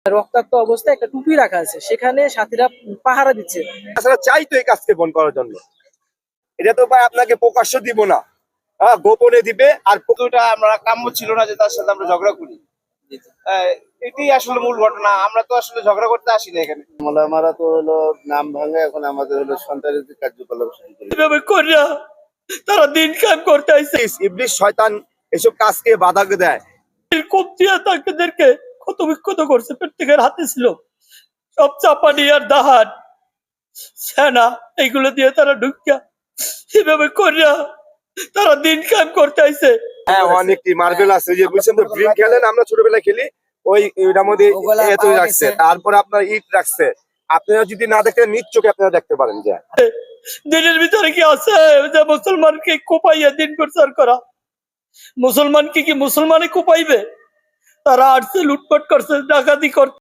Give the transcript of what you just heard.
রক্তাক্ত অবস্থায় একটা টুপি রাখা আছে, সেখানে সাথীরা পাহারা দিচ্ছে। তাছাড়া চাই তো এই কাজকে বন্ধ করার জন্য। এটা তো ভাই আপনাকে প্রকাশ্য দিব না, গোপনে দিবে। আর ওটা আমরা কাম্য ছিল না যে তার সাথে আমরা ঝগড়া করি। এটাই আসলে মূল ঘটনা। আমরা তো আসলে ঝগড়া করতে আসি না এখানে। মারা তো হলো নাম ভাঙে, এখন আমাদের হলো সন্ত্রাসী কার্যকলাপ শুরু করে। এভাবে করিয়া তারা দিন কাম করতে আইছে, ইবলিস শয়তান এসব কাজকে বাধা দেয়। কবজিয়া তাদেরকে ক্ষত বিক্ষত করছে, প্রত্যেকের হাতে ছিল সব চাপানি আর দাহান সেনা, এইগুলো দিয়ে তারা ঢুকিয়া এভাবে করিয়া তারা দিন কাম করতে আইছে। হ্যাঁ, অনেকটি মার্বেল আছে, যে বুঝছেন তো, গ্রিন খেলেন, আমরা ছোটবেলায় খেলি, ওই এটার মধ্যে এতই রাখছে। তারপরে আপনার ইট রাখছে, আপনারা যদি না দেখেন নিজ চোখে আপনারা দেখতে পারেন। যে দিনের ভিতরে কি আছে যে মুসলমানকে কোপাইয়া দিন প্রচার করা? মুসলমানকে কি মুসলমানে কোপাইবে? তারা আসছে, লুটপাট করছে, ডাকাতি করছে।